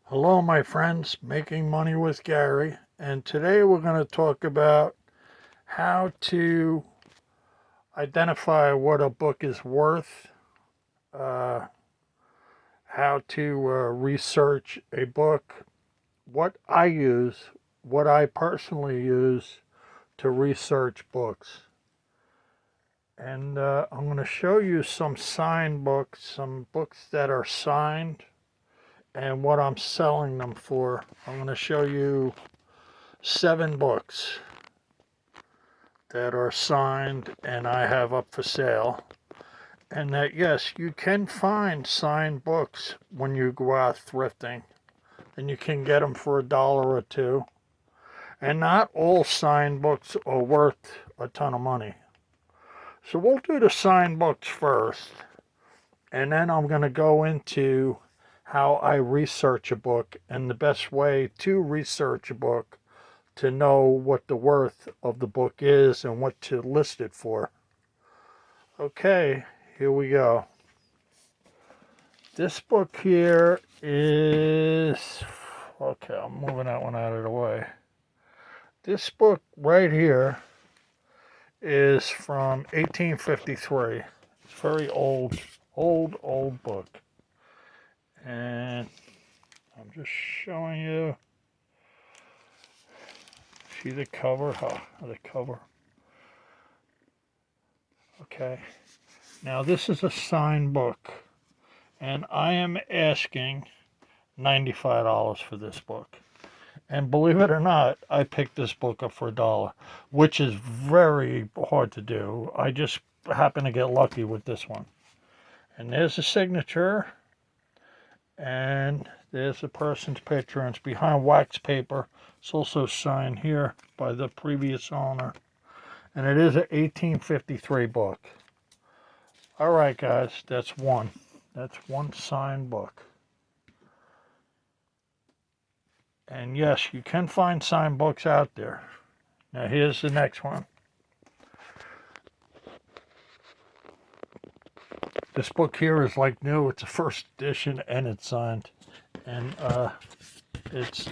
Hello, my friends, Making Money with Gary, and today we're going to talk about how to identify what a book is worth, uh, how to research a book, what I personally use to research books. And I'm going to show you some signed books, some books that are signed, and what I'm selling them for. I'm going to show you 7 books that are signed and I have up for sale. And that, yes, you can find signed books when you go out thrifting, and you can get them for $1 or $2. And not all signed books are worth a ton of money. So we'll do the signed books first, and then I'm going to go into how I research a book and the best way to research a book to know what the worth of the book is and what to list it for. Okay, here we go. This book here is, okay, I'm moving that one out of the way. This book right here is from 1853. It's a very old book. And I'm just showing you. See the cover? The cover. Okay. Now this is a signed book, and I am asking $95 for this book. And believe it or not, I picked this book up for $1, which is very hard to do. I just happened to get lucky with this one. And there's a signature, and there's a person's picture, and it's behind wax paper. It's also signed here by the previous owner. And it is an 1853 book. All right, guys, that's one. That's one signed book. And yes, you can find signed books out there. Now here's the next one. This book here is like new. It's a first edition and it's signed. And it's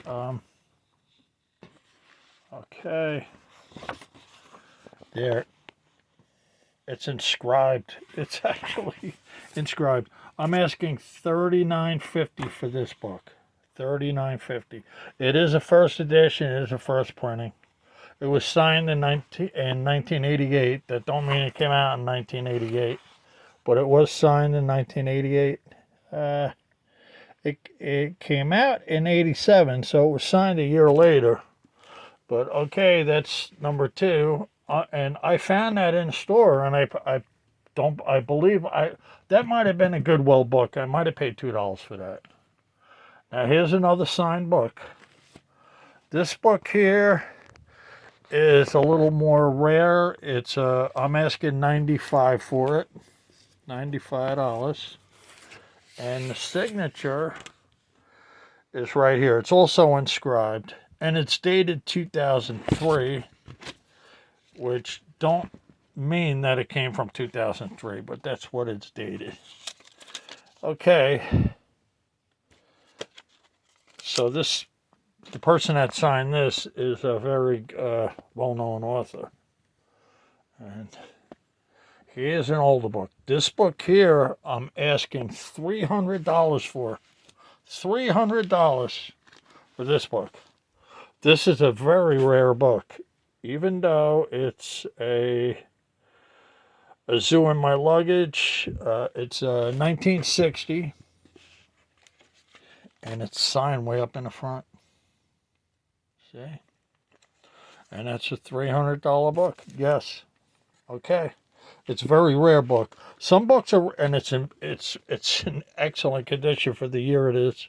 okay. There. It's inscribed. It's actually inscribed. I'm asking $39.50 for this book. $39.50. It is a first edition. It is a first printing. It was signed in 1988. That don't mean it came out in 1988, but it was signed in 1988. It came out in 87, so it was signed a year later. But okay, that's number 2. And I found that in store, and I believe that might have been a Goodwill book. I might have paid $2 for that. Now here's another signed book. This book here is a little more rare. It's I'm asking $95 for it, $95, and the signature is right here. It's also inscribed, and it's dated 2003. Which don't mean that it came from 2003, but that's what it's dated. Okay. So the person that signed this is a very well-known author. And here's an older book. This book here, I'm asking $300 for. $300 for this book. This is a very rare book. Even though it's a zoo in my luggage, it's 1960, and it's signed way up in the front. See? And that's a $300 book. Yes. Okay. It's a very rare book. Some books are, and it's in excellent condition for the year it is.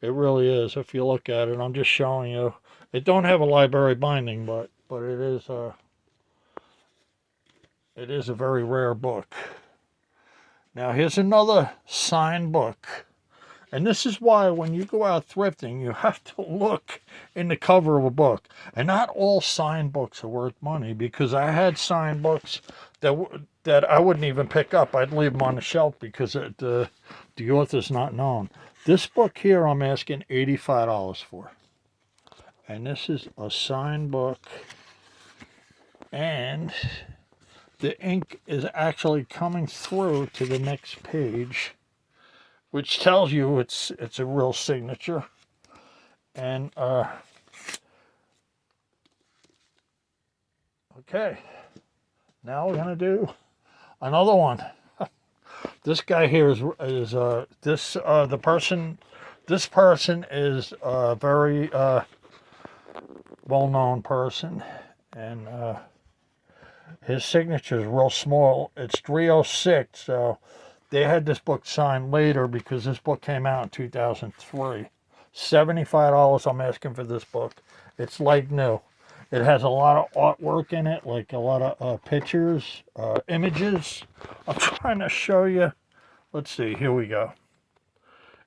It really is. If you look at it, I'm just showing you. It don't have a library binding, but it is a very rare book. Now here's another signed book. And this is why when you go out thrifting, you have to look in the cover of a book. And not all signed books are worth money, because I had signed books that I wouldn't even pick up. I'd leave them on the shelf because the author's not known. This book here I'm asking $85 for. And this is a signed book. And the ink is actually coming through to the next page, which tells you it's a real signature. And okay, now we're gonna do another one. This guy here is the person. This person is a very well-known person, and his signature is real small. It's 306. So they had this book signed later because this book came out in 2003. $75 I'm asking for this book. It's like new. It has a lot of artwork in it, like a lot of pictures, images. I'm trying to show you. Let's see, here we go.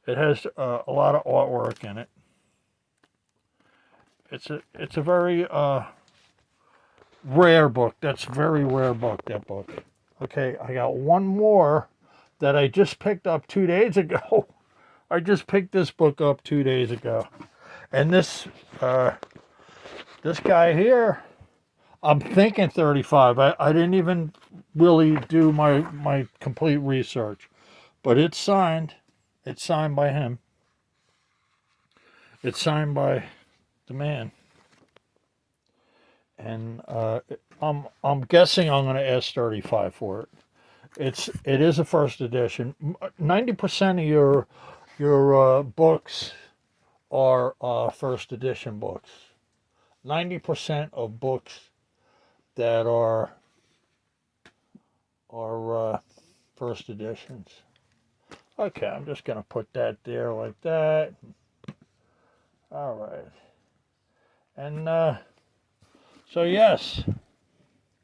It has a lot of artwork in it. It's a very rare book. That's a very rare book, that book. Okay, I got one more that I just picked up 2 days ago. I just picked this book up 2 days ago. And this guy here, I'm thinking 35. I didn't even really do my complete research. But it's signed. It's signed by him. It's signed by the man. And I'm guessing I'm going to ask 35 for it. It is a first edition. 90% of your books are first edition books. 90% of books that are first editions. Okay, I'm just going to put that there like that. All right. And so yes,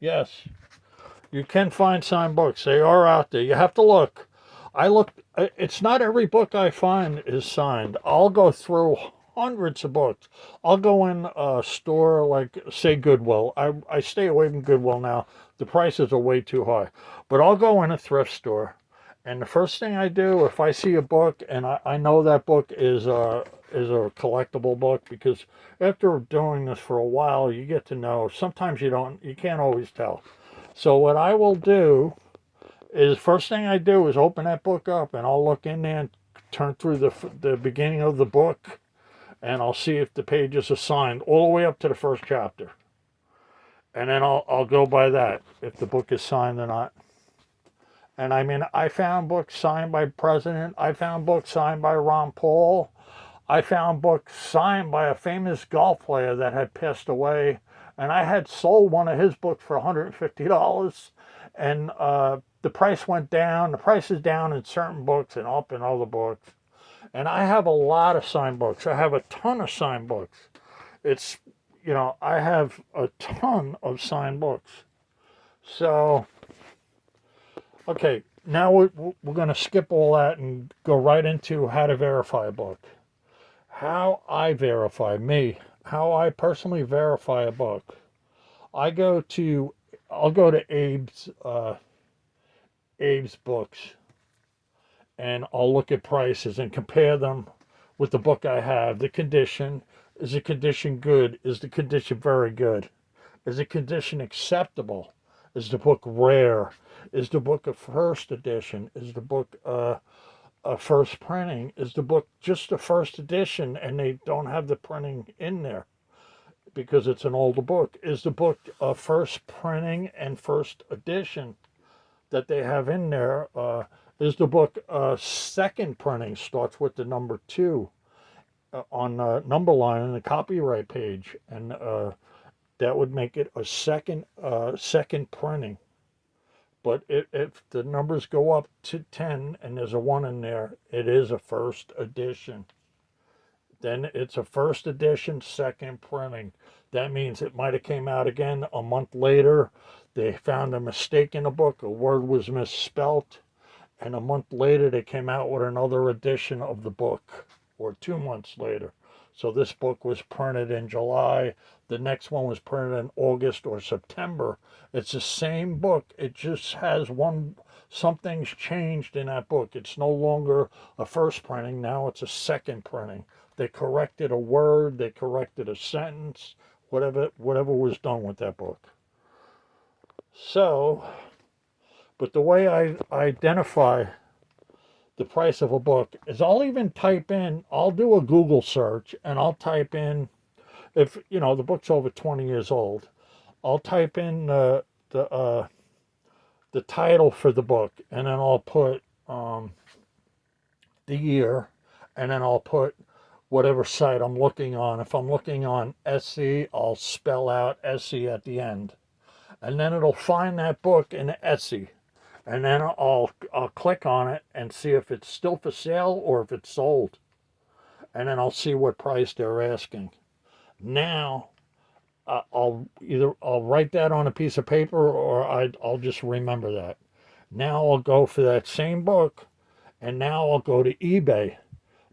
you can find signed books. They are out there. You have to look. I looked. It's not every book I find is signed. I'll go through hundreds of books. I'll go in a store like, say, Goodwill. I stay away from Goodwill now. The prices are way too high. But I'll go in a thrift store. And the first thing I do, if I see a book and I know that book is a collectible book, because after doing this for a while, you get to know. Sometimes you can't always tell. So what I will do is, first thing I do is open that book up, and I'll look in there and turn through the beginning of the book, and I'll see if the pages are signed all the way up to the first chapter. And then I'll go by that, if the book is signed or not. And I mean, I found books signed by President. I found books signed by Ron Paul. I found books signed by a famous golf player that had passed away. And I had sold one of his books for $150. And the price went down. The price is down in certain books and up in other books. And I have a lot of signed books. I have a ton of signed books. I have a ton of signed books. So... okay, now we're going to skip all that and go right into how to verify a book. How I how I personally verify a book. I'll go to Abe's books, and I'll look at prices and compare them with the book I have. The condition, is the condition good? Is the condition very good? Is the condition acceptable? Is the book rare? Is the book a first edition? Is the book a first printing? Is the book just a first edition and they don't have the printing in there because it's an older book? Is the book a first printing and first edition that they have in there? Is the book a second printing, starts with the number 2 on the number line in the copyright page, and that would make it a second printing. But if the numbers go up to 10 and there's a 1 in there, it is a first edition. Then it's a first edition, second printing. That means it might have came out again a month later. They found a mistake in the book. A word was misspelt. And a month later, they came out with another edition of the book, or 2 months later. So this book was printed in July. The next one was printed in August or September. It's the same book. It just has something's changed in that book. It's no longer a first printing. Now it's a second printing. They corrected a word. They corrected a sentence. Whatever was done with that book. So, but the way I identify the price of a book is I'll do a Google search and I'll type in, if the book's over 20 years old, I'll type in the title for the book, and then I'll put the year, and then I'll put whatever site I'm looking on. If I'm looking on Etsy, I'll spell out Etsy at the end, and then it'll find that book in Etsy. And then I'll click on it and see if it's still for sale or if it's sold. And then I'll see what price they're asking. Now, I'll write that on a piece of paper, or I'll just remember that. Now I'll go for that same book, and now I'll go to eBay.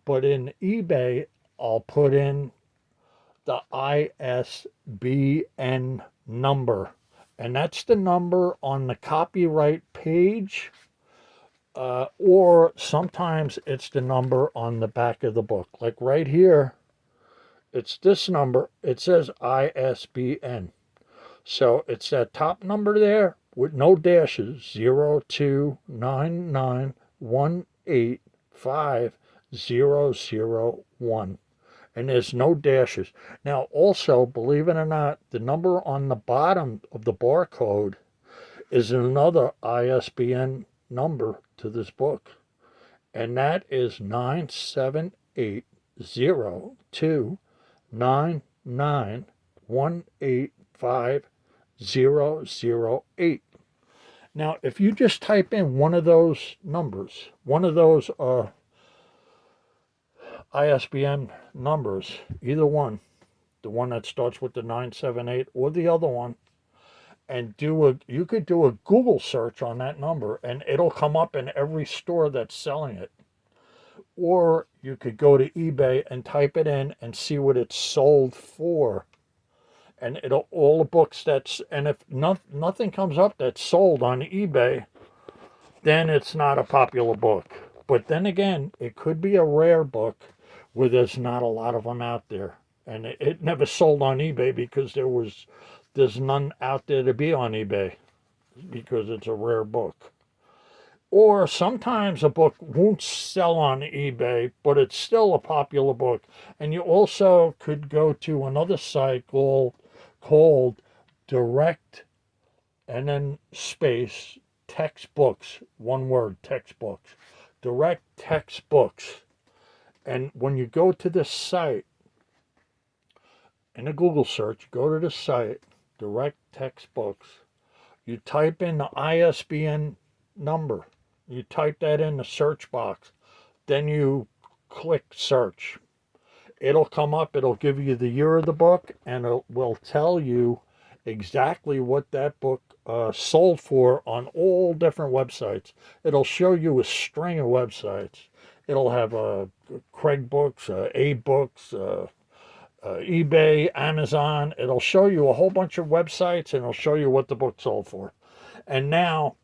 But in eBay, I'll put in the ISBN number. And that's the number on the copyright page, or sometimes it's the number on the back of the book. Like right here, it's this number. It says ISBN. So it's that top number there with no dashes, 02991850001. And there's no dashes. Now, also, believe it or not, the number on the bottom of the barcode is another ISBN number to this book. And that is 9780299185008. Now, if you just type in one of those numbers, one of those ISBN numbers, either one, the one that starts with the 978 or the other one, and you could do a Google search on that number and it'll come up in every store that's selling it. Or you could go to eBay and type it in and see what it's sold for. And all the books and if nothing comes up that's sold on eBay, then it's not a popular book. But then again, it could be a rare book where there's not a lot of them out there. And it never sold on eBay because there's none out there to be on eBay because it's a rare book. Or sometimes a book won't sell on eBay, but it's still a popular book. And you also could go to another site called Direct, and then space, textbooks, one word, textbooks. Direct textbooks. And when you go to this site, in a Google search, go to the site, Direct Textbooks. You type in the ISBN number. You type that in the search box. Then you click search. It'll come up. It'll give you the year of the book, and it will tell you exactly what that book sold for on all different websites. It'll show you a string of websites. It'll have Craig Books, A Books, eBay, Amazon. It'll show you a whole bunch of websites, and it'll show you what the book sold for. And now,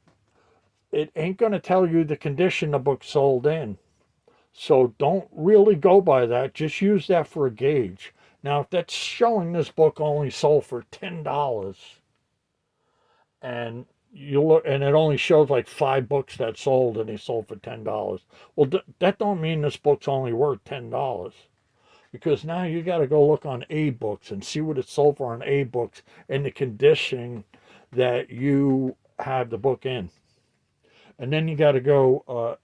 it ain't going to tell you the condition the book sold in. So don't really go by that. Just use that for a gauge. Now, if that's showing this book only sold for $10, and you look, and it only shows like 5 books that sold, and they sold for $10. Well, that don't mean this book's only worth $10. Because now you got to go look on A Books and see what it sold for on A Books and the condition that you have the book in. And then you got to go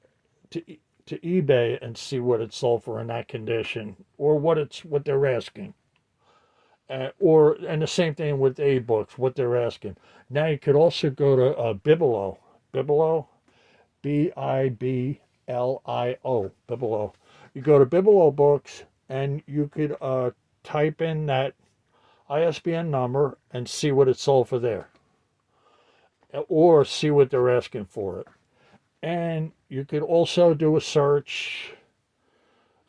to eBay and see what it sold for in that condition, or what they're asking. And the same thing with A Books, what they're asking. Now you could also go to Bibelo, Biblio, Bibelo. You go to Bibelo Books, and you could type in that ISBN number and see what it sold for there, or see what they're asking for it. And you could also do a search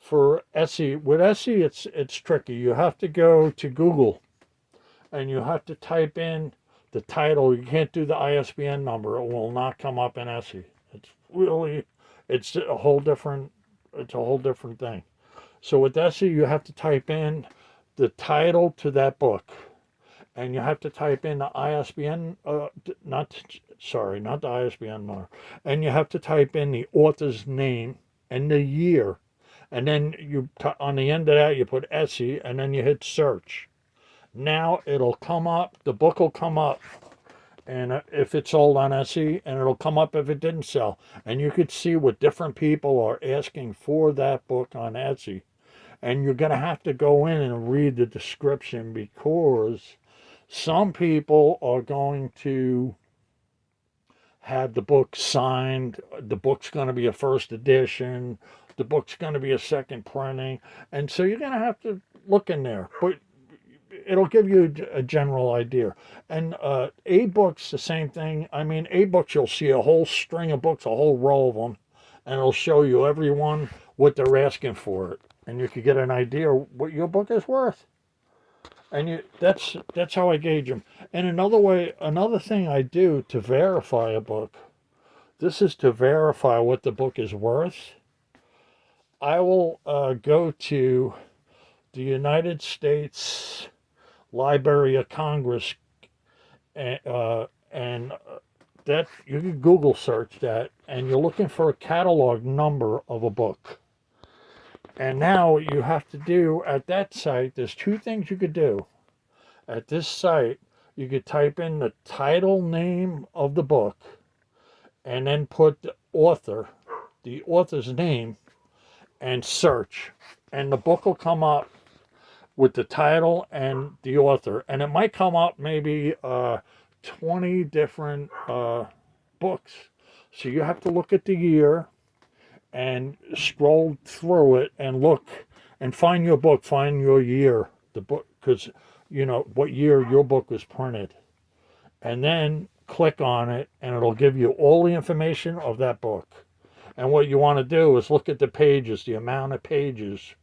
for Etsy, with Etsy, it's tricky. You have to go to Google and you have to type in the title. You can't do the ISBN number; it will not come up in Etsy. It's really, it's a whole different, it's a whole different thing. So with Etsy, you have to type in the title to that book, and you have to type in the ISBN, not the ISBN number, and you have to type in the author's name and the year, and then on the end of that you put Etsy, and then you hit search. Now it'll come up, the book will come up, and if it's sold on Etsy, and it'll come up if it didn't sell, and you could see what different people are asking for that book on Etsy. And you're going to have to go in and read the description, because some people are going to have the book signed. The book's going to be a first edition. The book's going to be a second printing. And so you're going to have to look in there. But it'll give you a general idea. And A-books, the same thing. I mean, A-books, you'll see a whole string of books, a whole row of them. And it'll show you every one what they're asking for it. And you could get an idea what your book is worth. And that's how I gauge them. And another thing I do to verify a book, this is to verify what the book is worth. I will go to the United States Library of Congress, and that you can Google search that, and you're looking for a catalog number of a book. And now what you have to do at that site, there's two things you could do. At this site, you could type in the title name of the book, and then put the author's name, and search. And the book will come up with the title and the author. And it might come up maybe 20 different books. So you have to look at the year and scroll through it and look and find your book, find your year, the book, because you know what year your book was printed. And then click on it, and it'll give you all the information of that book. And what you want to do is look at the pages, the amount of pages,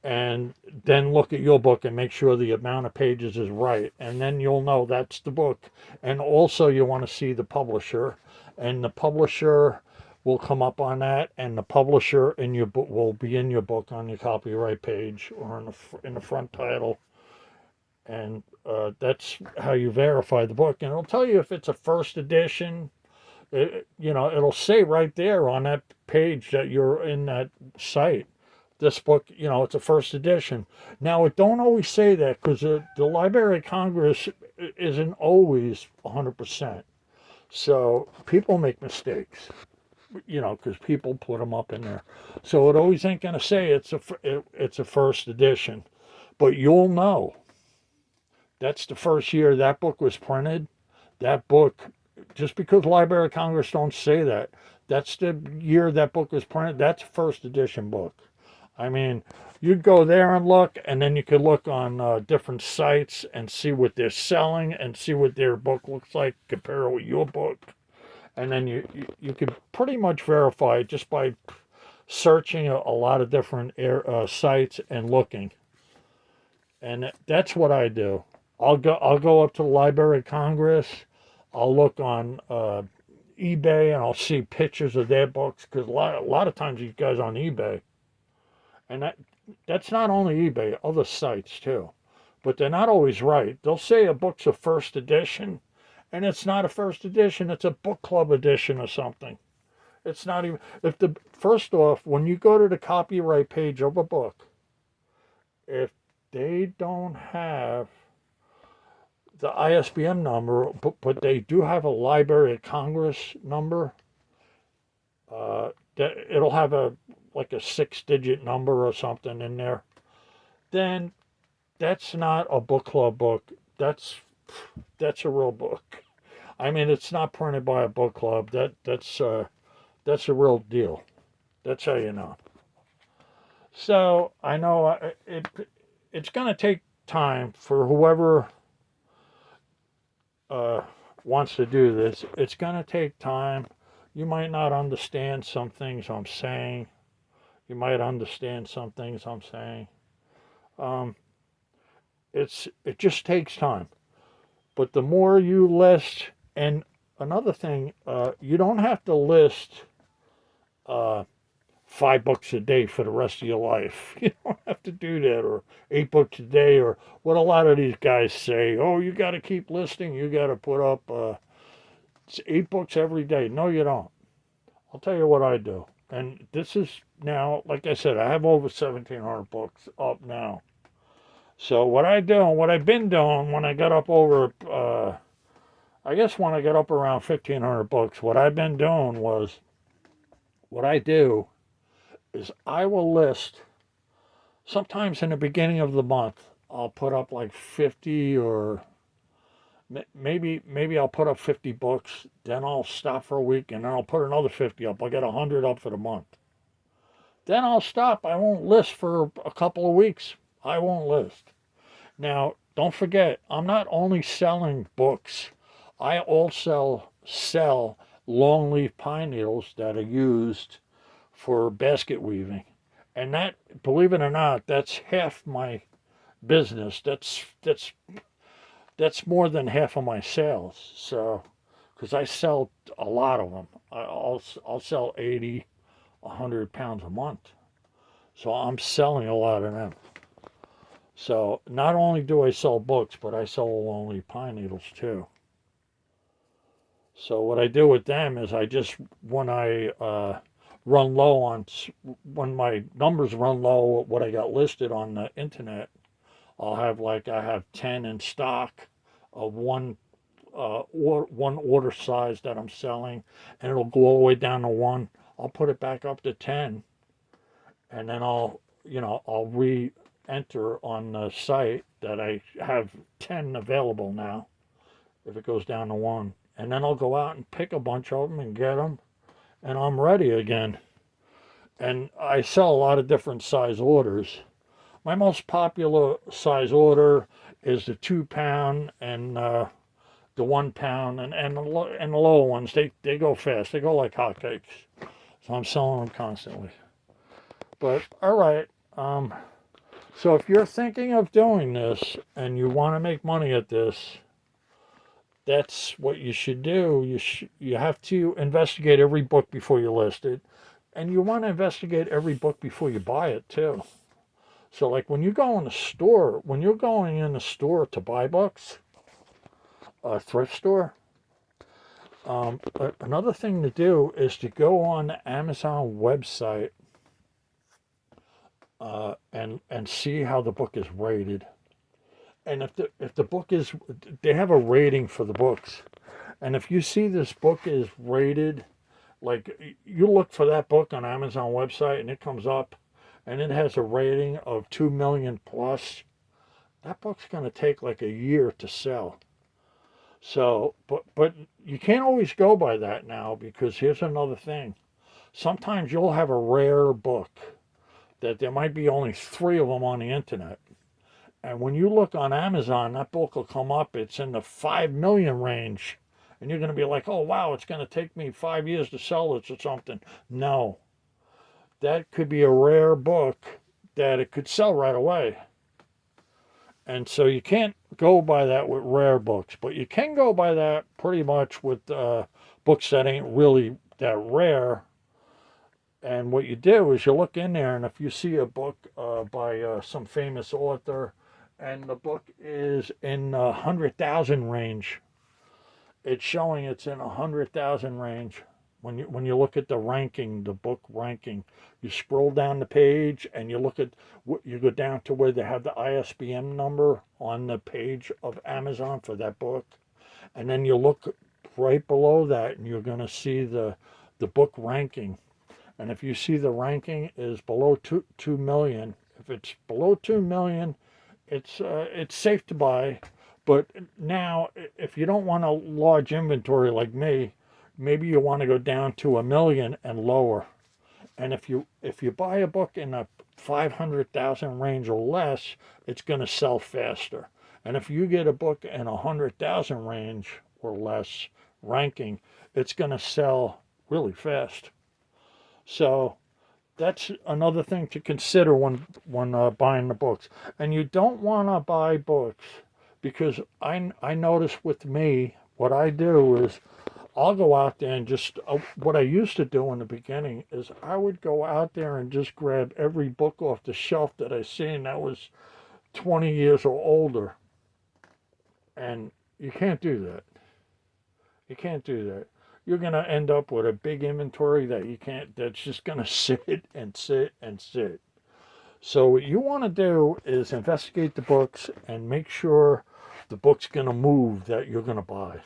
and then look at your book and make sure the amount of pages is right. And then you'll know that's the book. And also you want to see the publisher, and the publisher will come up on that, and the publisher in your book will be in your book on your copyright page or in the front title. And that's how you verify the book. And it'll tell you if it's a first edition. It'll say right there on that page that you're in that site, this book, it's a first edition. Now, it don't always say that, because the Library of Congress isn't always 100%. So people make mistakes, because people put them up in there. So it always ain't going to say it's a first edition. But you'll know. That's the first year that book was printed. That book, just because Library of Congress don't say that, that's the year that book was printed. That's a first edition book. I mean, you'd go there and look, and then you could look on different sites and see what they're selling and see what their book looks like, compare it with your book. And then you could pretty much verify it just by searching a lot of different sites and looking. And that's what I do. I'll go up to the Library of Congress. I'll look on eBay, and I'll see pictures of their books, because a lot of times these guys on eBay, and that's not only eBay, other sites too, but they're not always right. They'll say a book's a first edition, and it's not a first edition. It's a book club edition or something. It's not even. First off, when you go to the copyright page of a book, if they don't have the ISBN number, but they do have a Library of Congress number, that it'll have a 6-digit number or something in there, then that's not a book club book. That's a real book. I mean, it's not printed by a book club. That's a real deal. That's how you know. So I know it's going to take time for whoever wants to do this. It's going to take time. You might not understand some things I'm saying. You might understand some things I'm saying. Um, it just takes time. But the more you list, and another thing, you don't have to list uh, 5 books a day for the rest of your life. You don't have to do that, or 8 books a day, or what a lot of these guys say. Oh, you got to keep listing. You got to put up 8 books every day. No, you don't. I'll tell you what I do. And this is now, like I said, I have over 1,700 books up now. So what I do, what I've been doing when I got up over, I guess when I got up around 1,500 books, what I've been doing was, what I do is I will list, sometimes in the beginning of the month, I'll put up like 50 or maybe I'll put up 50 books, then I'll stop for a week and then I'll put another 50 up. I'll get 100 up for the month. Then I'll stop. I won't list for a couple of weeks. I won't list. Now, don't forget, I'm not only selling books, I also sell longleaf pine needles that are used for basket weaving. And that, believe it or not, that's half my business. That's more than half of my sales. So, because I sell a lot of them, I'll sell 80, 100 pounds a month. So I'm selling a lot of them. So not only do I sell books, but I sell longleaf pine needles too. So what I do with them is I just, when I run low on, when my numbers run low, what I got listed on the internet, I'll have like, I have 10 in stock of one one order size that I'm selling, and it'll go all the way down to 1. I'll put it back up to 10, and then I'll re-enter on the site that I have 10 available now if it goes down to 1. And then I'll go out and pick a bunch of them and get them, and I'm ready again. And I sell a lot of different size orders. My most popular size order is the 2 pound and the 1 pound, and the lower ones. They go fast. They go like hotcakes. So I'm selling them constantly. But all right. So if you're thinking of doing this and you want to make money at this, that's what you should do. You have to investigate every book before you list it, and you want to investigate every book before you buy it too. So like when you go in the store, when you're going in the store to buy books, a thrift store, another thing to do is to go on the Amazon website and see how the book is rated. And if the book is, they have a rating for the books, and if you see this book is rated, like you look for that book on Amazon website and it comes up, and it has a rating of 2 million plus, that book's going to take like a year to sell. So, but you can't always go by that now, because here's another thing. Sometimes you'll have a rare book that there might be only 3 of them on the internet. And when you look on Amazon, that book will come up. It's in the 5 million range. And you're going to be like, oh, wow, it's going to take me 5 years to sell this or something. No. That could be a rare book that it could sell right away. And so you can't go by that with rare books. But you can go by that pretty much with books that ain't really that rare. And what you do is you look in there, and if you see a book by some famous author, and the book is in the 100,000 range, it's showing it's in 100,000 range. When you look at the ranking, the book ranking, you scroll down the page and you look at, you go down to where they have the ISBN number on the page of Amazon for that book, and then you look right below that, and you're going to see the book ranking. And if you see the ranking is below 2 million, if it's below 2 million, it's safe to buy. But now, if you don't want a large inventory like me, maybe you want to go down to 1 million and lower. And if you buy a book in a 500,000 range or less, it's going to sell faster. And if you get a book in 100,000 range or less ranking, it's going to sell really fast. So that's another thing to consider when buying the books. And you don't want to buy books because I notice with me, what I do is I'll go out there and just what I used to do in the beginning is I would go out there and just grab every book off the shelf that I seen that was 20 years or older. And you can't do that. You can't do that. You're going to end up with a big inventory that you can't, that's just going to sit and sit and sit. So what you want to do is investigate the books and make sure the book's going to move that you're going to buy.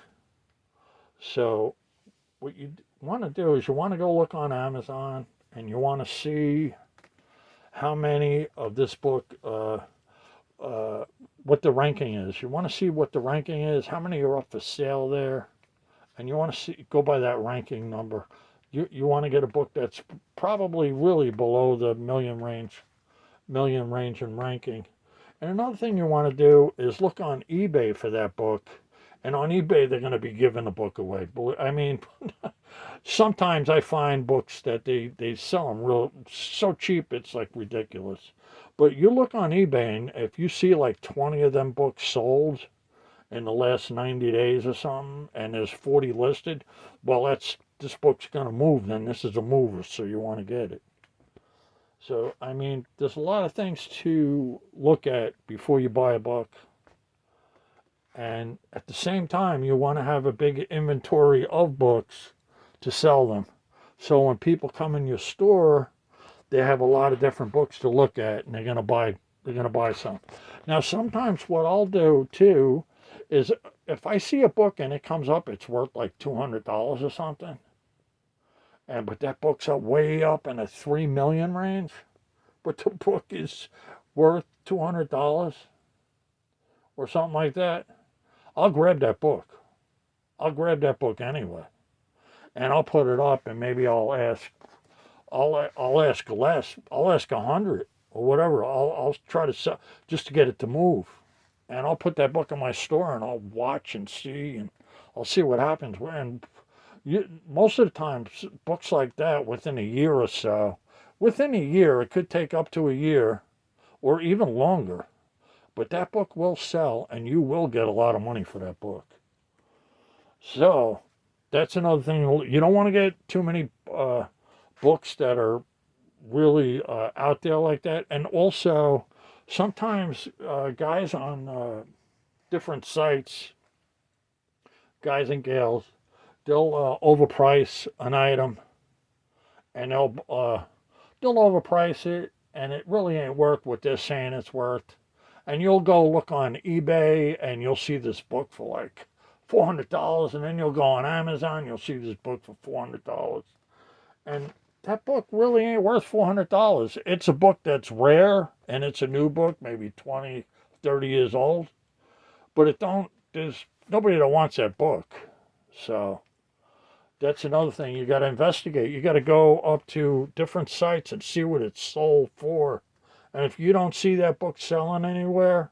So what you want to do is you want to go look on Amazon and you want to see how many of this book, what the ranking is. You want to see what the ranking is, how many are up for sale there, and you want to see go by that ranking number. You want to get a book that's probably really below the million range in ranking. And another thing you want to do is look on eBay for that book. And on eBay, they're going to be giving the book away. I mean, sometimes I find books that they sell them real so cheap it's like ridiculous. But you look on eBay, and if you see like 20 of them books sold in the last 90 days or something, and there's 40 listed, well, this book's going to move. Then this is a mover, so you want to get it. So, I mean, there's a lot of things to look at before you buy a book. And at the same time, you want to have a big inventory of books to sell them. So when people come in your store, they have a lot of different books to look at, and they're going to buy some. Now, sometimes what I'll do too is if I see a book and it comes up, it's worth like $200 or something, but that book's up way up in a 3 million range, but the book is worth $200 or something like that, I'll grab that book. I'll grab that book anyway, and I'll put it up, and maybe I'll ask less. I'll ask 100 or whatever. I'll try to sell just to get it to move, and I'll put that book in my store, and I'll watch and see, and I'll see what happens. And most of the time, books like that, within a year or so, within a year, it could take up to a year, or even longer. But that book will sell, and you will get a lot of money for that book. So that's another thing. You don't want to get too many books that are really out there like that. And also, sometimes guys on different sites, guys and gals, they'll overprice an item, and they'll overprice it, and it really ain't worth what they're saying it's worth. And you'll go look on eBay, and you'll see this book for like $400, and then you'll go on Amazon, you'll see this book for $400. And that book really ain't worth $400. It's a book that's rare, and it's a new book, maybe 20, 30 years old. But there's nobody that wants that book. So that's another thing. You got to investigate. You got to go up to different sites and see what it's sold for. And if you don't see that book selling anywhere,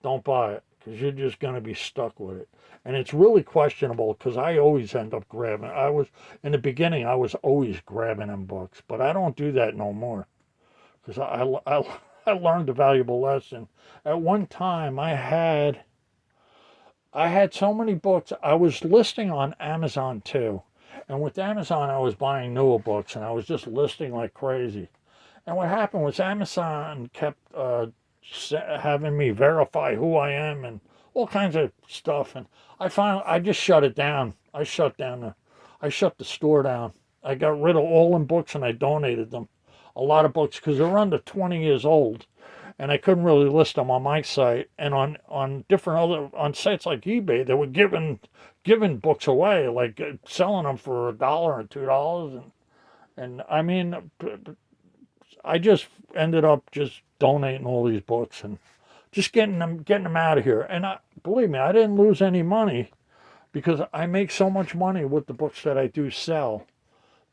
don't buy it, because you're just going to be stuck with it. And it's really questionable, because I always end up grabbing. In the beginning, I was always grabbing them books, but I don't do that no more, because I learned a valuable lesson. At one time, I had so many books. I was listing on Amazon too. And with Amazon, I was buying newer books, and I was just listing like crazy. And what happened was Amazon kept having me verify who I am and all kinds of stuff. And I just shut it down. I shut the store down. I got rid of all them books, and I donated them. A lot of books, because they're under 20 years old, and I couldn't really list them on my site. And on on sites like eBay, they were giving books away, like selling them for $1 and $2. And I mean, I just ended up just donating all these books and just getting them out of here. And believe me, I didn't lose any money, because I make so much money with the books that I do sell,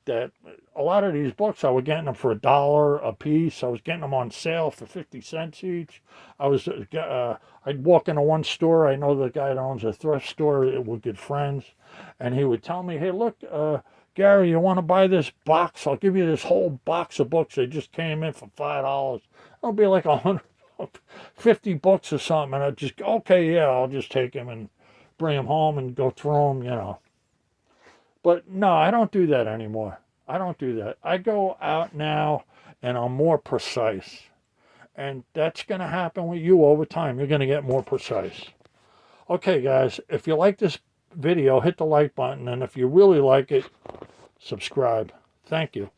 that a lot of these books, I was getting them for $1 a piece. I was getting them on sale for 50 cents each. I'd walk into one store. I know the guy that owns a thrift store. We're good friends. And he would tell me, hey, look, Gary, you want to buy this box? I'll give you this whole box of books. They just came in for $5. It'll be like 150 books or something. And I just, okay, yeah, I'll just take them and bring them home and go through them, you know. But no, I don't do that anymore. I don't do that. I go out now and I'm more precise. And that's going to happen with you over time. You're going to get more precise. Okay, guys, if you like this video, hit the like button. And if you really like it, subscribe. Thank you.